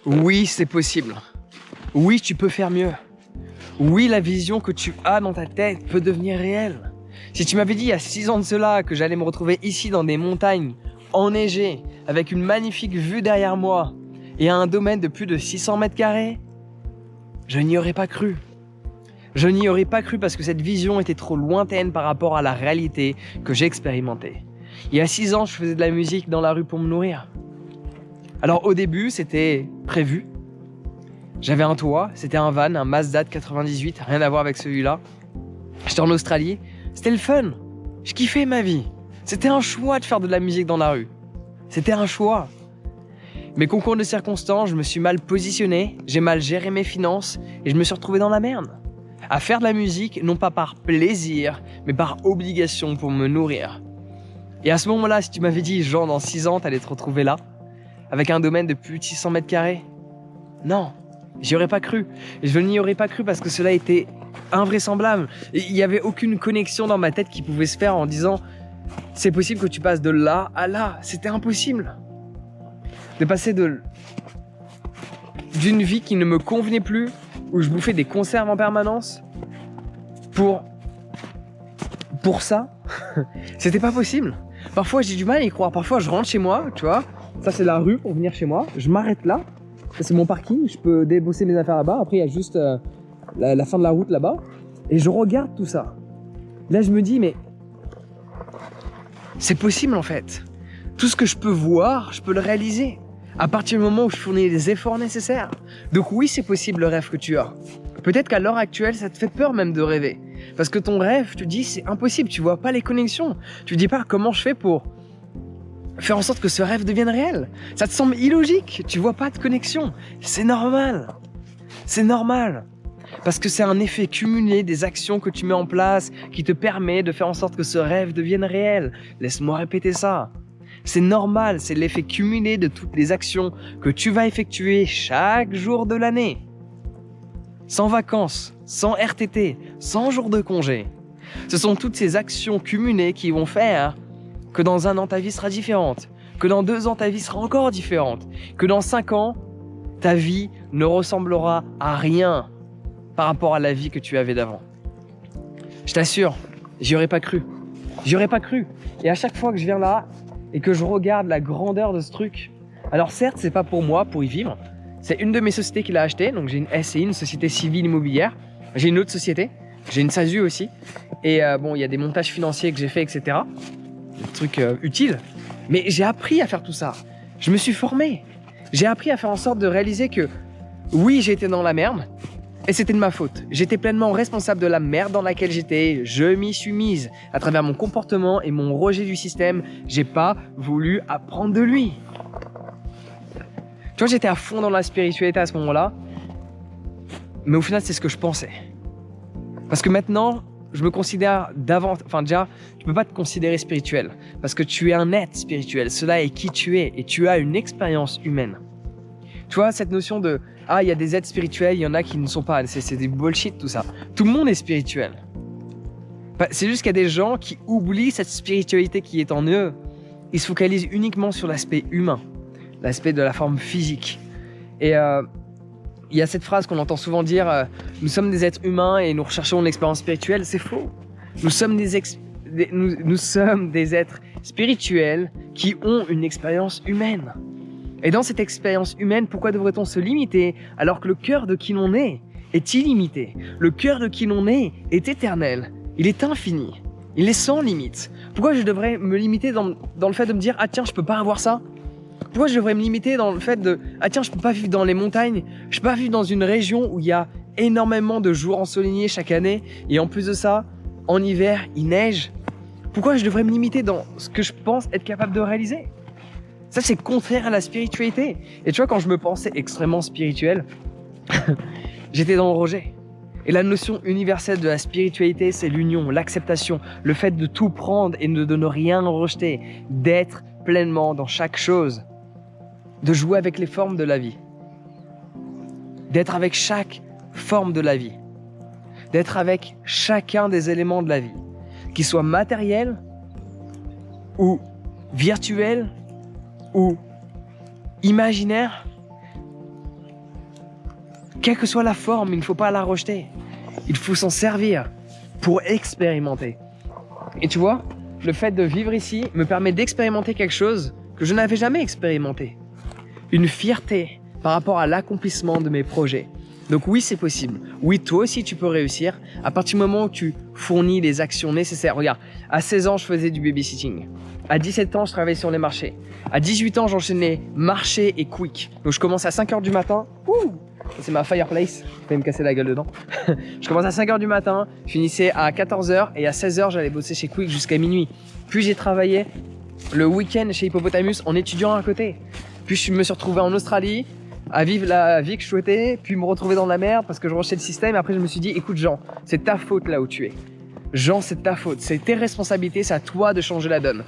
Oui, c'est possible. Oui, tu peux faire mieux. Oui, la vision que tu as dans ta tête peut devenir réelle. Si tu m'avais dit il y a 6 ans de cela que j'allais me retrouver ici dans des montagnes enneigées, avec une magnifique vue derrière moi et un domaine de plus de 600 mètres carrés, je n'y aurais pas cru. Je n'y aurais pas cru parce que cette vision était trop lointaine par rapport à la réalité que j'expérimentais. Il y a 6 ans, je faisais de la musique dans la rue pour me nourrir. Alors au début, c'était prévu. J'avais un toit, c'était un van, un Mazda de 98, rien à voir avec celui-là. J'étais en Australie, c'était le fun. Je kiffais ma vie. C'était un choix de faire de la musique dans la rue. C'était un choix. Mais concours de circonstances, je me suis mal positionné, j'ai mal géré mes finances et je me suis retrouvé dans la merde. À faire de la musique, non pas par plaisir, mais par obligation pour me nourrir. Et à ce moment-là, si tu m'avais dit, genre dans 6 ans, t'allais te retrouver là, avec un domaine de plus de 600 mètres carrés, non, j'y aurais pas cru. Je n'y aurais pas cru parce que cela était invraisemblable. Il n'y avait aucune connexion dans ma tête qui pouvait se faire en disant c'est possible que tu passes de là à là. C'était impossible. De passer d'une vie qui ne me convenait plus, où je bouffais des conserves en permanence, pour ça, c'était pas possible. Parfois j'ai du mal à y croire. Parfois je rentre chez moi, tu vois, ça c'est la rue pour venir chez moi, je m'arrête là. Ça c'est mon parking, je peux débosser mes affaires là-bas. Après il y a juste la fin de la route là-bas. Et je regarde tout ça. Là je me dis mais c'est possible en fait. Tout ce que je peux voir, je peux le réaliser. À partir du moment où je fournis les efforts nécessaires. Donc oui, c'est possible le rêve que tu as. Peut-être qu'à l'heure actuelle, ça te fait peur même de rêver. Parce que ton rêve, tu te dis c'est impossible, tu vois pas les connexions. Tu te dis pas comment je fais pour faire en sorte que ce rêve devienne réel. Ça te semble illogique, tu vois pas de connexion. C'est normal. C'est normal. Parce que c'est un effet cumulé des actions que tu mets en place qui te permet de faire en sorte que ce rêve devienne réel. Laisse-moi répéter ça. C'est normal, c'est l'effet cumulé de toutes les actions que tu vas effectuer chaque jour de l'année. Sans vacances, sans RTT, sans jour de congé. Ce sont toutes ces actions cumulées qui vont faire que dans 1 an, ta vie sera différente, que dans 2 ans, ta vie sera encore différente, que dans 5 ans, ta vie ne ressemblera à rien par rapport à la vie que tu avais d'avant. Je t'assure, j'y aurais pas cru. J'y aurais pas cru. Et à chaque fois que je viens là et que je regarde la grandeur de ce truc, alors certes, c'est pas pour moi, pour y vivre. C'est une de mes sociétés qui l'a acheté, donc j'ai une SCI, une société civile immobilière. J'ai une autre société, j'ai une SASU aussi. Et bon, il y a des montages financiers que j'ai fait, etc. Des trucs utiles. Mais j'ai appris à faire tout ça. Je me suis formé. J'ai appris à faire en sorte de réaliser que oui, j'ai été dans la merde. Et c'était de ma faute. J'étais pleinement responsable de la merde dans laquelle j'étais. Je m'y suis mise. À travers mon comportement et mon rejet du système, j'ai pas voulu apprendre de lui. Tu vois, j'étais à fond dans la spiritualité à ce moment-là. Mais au final, c'est ce que je pensais. Parce que maintenant, je me considère d'avant... Enfin déjà, tu peux pas te considérer spirituel. Parce que tu es un être spirituel. Cela est qui tu es. Et tu as une expérience humaine. Tu vois, cette notion de « Ah, il y a des êtres spirituels, il y en a qui ne sont pas. » C'est des bullshit, tout ça. Tout le monde est spirituel. C'est juste qu'il y a des gens qui oublient cette spiritualité qui est en eux. Ils se focalisent uniquement sur l'aspect humain, l'aspect de la forme physique. Et il y a cette phrase qu'on entend souvent dire « Nous sommes des êtres humains et nous recherchons l'expérience spirituelle. » C'est faux. Nous sommes nous sommes des êtres spirituels qui ont une expérience humaine. Et dans cette expérience humaine, pourquoi devrait-on se limiter alors que le cœur de qui l'on est illimité? Le cœur de qui l'on est éternel, il est infini, il est sans limite. Pourquoi je devrais me limiter dans le fait de me dire « Ah tiens, je peux pas avoir ça ?» Pourquoi je devrais me limiter dans le fait de « Ah tiens, je peux pas vivre dans les montagnes, je peux pas vivre dans une région où il y a énormément de jours ensoleillés chaque année et en plus de ça, en hiver, il neige ?» Pourquoi je devrais me limiter dans ce que je pense être capable de réaliser? Ça, c'est contraire à la spiritualité. Et tu vois, quand je me pensais extrêmement spirituel, j'étais dans le rejet. Et la notion universelle de la spiritualité, c'est l'union, l'acceptation, le fait de tout prendre et de ne rien rejeter, d'être pleinement dans chaque chose, de jouer avec les formes de la vie, d'être avec chaque forme de la vie, d'être avec chacun des éléments de la vie, qu'ils soient matériels ou virtuels, ou imaginaire, quelle que soit la forme, il ne faut pas la rejeter. Il faut s'en servir pour expérimenter. Et tu vois, le fait de vivre ici me permet d'expérimenter quelque chose que je n'avais jamais expérimenté. Une fierté par rapport à l'accomplissement de mes projets. Donc oui, c'est possible. Oui, toi aussi, tu peux réussir à partir du moment où tu fournis les actions nécessaires. Regarde, à 16 ans, je faisais du babysitting. À 17 ans, je travaillais sur les marchés. À 18 ans, j'enchaînais marché et quick. Donc je commence à 5 h du matin. C'est ma fireplace. Je vais me casser la gueule dedans. Je commence à 5 h du matin, je finissais à 14 h et à 16 h, j'allais bosser chez Quick jusqu'à minuit. Puis j'ai travaillé le week-end chez Hippopotamus en étudiant à côté. Puis je me suis retrouvé en Australie à vivre la vie que je souhaitais, puis me retrouver dans la merde parce que je rejetais le système. Et après, je me suis dit, écoute Jean, c'est ta faute là où tu es. Jean, c'est ta faute, c'est tes responsabilités, c'est à toi de changer la donne.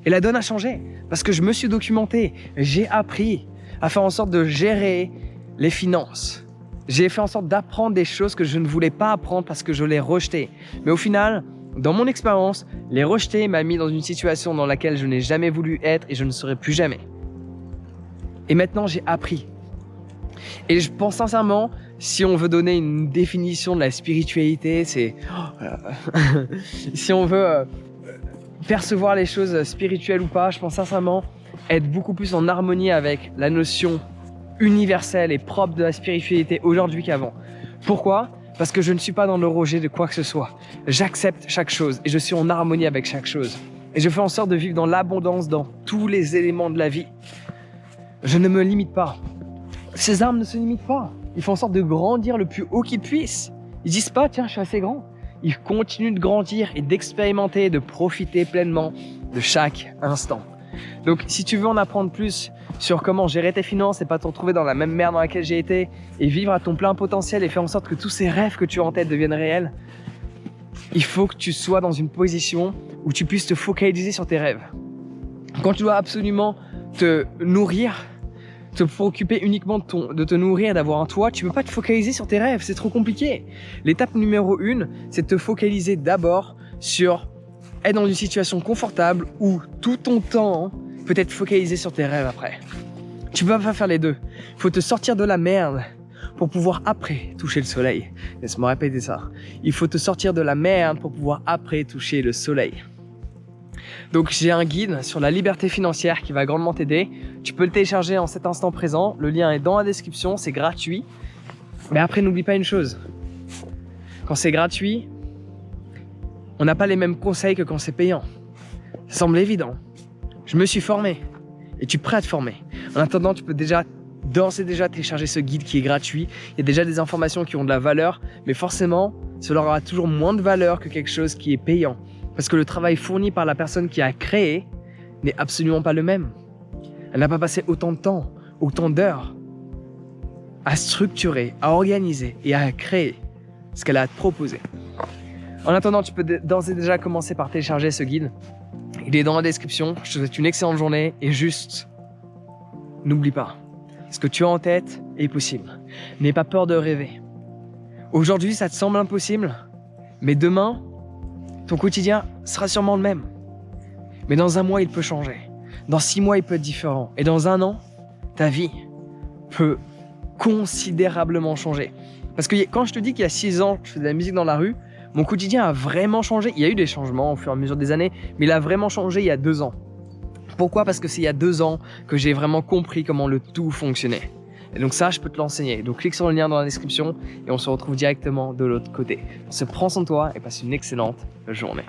Et la donne a changé parce que je me suis documenté, j'ai appris à faire en sorte de gérer les finances. J'ai fait en sorte d'apprendre des choses que je ne voulais pas apprendre parce que je les rejetais. Mais au final, dans mon expérience, les rejeter m'a mis dans une situation dans laquelle je n'ai jamais voulu être et je ne serai plus jamais. Et maintenant, j'ai appris. Et je pense sincèrement, si on veut donner une définition de la spiritualité, c'est... si on veut percevoir les choses spirituelles ou pas, je pense sincèrement être beaucoup plus en harmonie avec la notion universelle et propre de la spiritualité aujourd'hui qu'avant. Pourquoi ? Parce que je ne suis pas dans le rejet de quoi que ce soit. J'accepte chaque chose et je suis en harmonie avec chaque chose. Et je fais en sorte de vivre dans l'abondance dans tous les éléments de la vie. Je ne me limite pas. Ces arbres ne se limitent pas. Ils font en sorte de grandir le plus haut qu'ils puissent. Ils disent pas, tiens, je suis assez grand. Ils continuent de grandir et d'expérimenter, de profiter pleinement de chaque instant. Donc, si tu veux en apprendre plus sur comment gérer tes finances et pas te retrouver dans la même merde dans laquelle j'ai été et vivre à ton plein potentiel et faire en sorte que tous ces rêves que tu as en tête deviennent réels, il faut que tu sois dans une position où tu puisses te focaliser sur tes rêves. Quand tu dois absolument te nourrir, te préoccuper uniquement de te nourrir, d'avoir un toit, tu peux pas te focaliser sur tes rêves, c'est trop compliqué. L'étape numéro 1, c'est de te focaliser d'abord sur être dans une situation confortable où tout ton temps peut être focalisé sur tes rêves après. Tu peux pas faire les deux. Il faut te sortir de la merde pour pouvoir après toucher le soleil. Laisse-moi répéter ça. Il faut te sortir de la merde pour pouvoir après toucher le soleil. Donc j'ai un guide sur la liberté financière qui va grandement t'aider. Tu peux le télécharger en cet instant présent. Le lien est dans la description, c'est gratuit. Mais après, n'oublie pas une chose. Quand c'est gratuit, on n'a pas les mêmes conseils que quand c'est payant. Ça semble évident. Je me suis formé. Et tu es prêt à te former. En attendant, tu peux d'ores et déjà télécharger ce guide qui est gratuit. Il y a déjà des informations qui ont de la valeur, mais forcément, cela aura toujours moins de valeur que quelque chose qui est payant. Parce que le travail fourni par la personne qui a créé n'est absolument pas le même. Elle n'a pas passé autant de temps, autant d'heures à structurer, à organiser et à créer ce qu'elle a à te proposer. En attendant, tu peux d'ores et déjà commencer par télécharger ce guide. Il est dans la description. Je te souhaite une excellente journée et juste, n'oublie pas, ce que tu as en tête est possible. N'aie pas peur de rêver. Aujourd'hui, ça te semble impossible, mais demain, ton quotidien sera sûrement le même. Mais dans un mois, il peut changer. Dans 6 mois, il peut être différent. Et dans 1 an, ta vie peut considérablement changer. Parce que quand je te dis qu'il y a 6 ans, je faisais de la musique dans la rue, mon quotidien a vraiment changé. Il y a eu des changements au fur et à mesure des années, mais il a vraiment changé il y a 2 ans. Pourquoi ? Parce que c'est il y a 2 ans que j'ai vraiment compris comment le tout fonctionnait. Et donc ça, je peux te l'enseigner. Donc clique sur le lien dans la description et on se retrouve directement de l'autre côté. On se prend soin de toi et passe une excellente journée.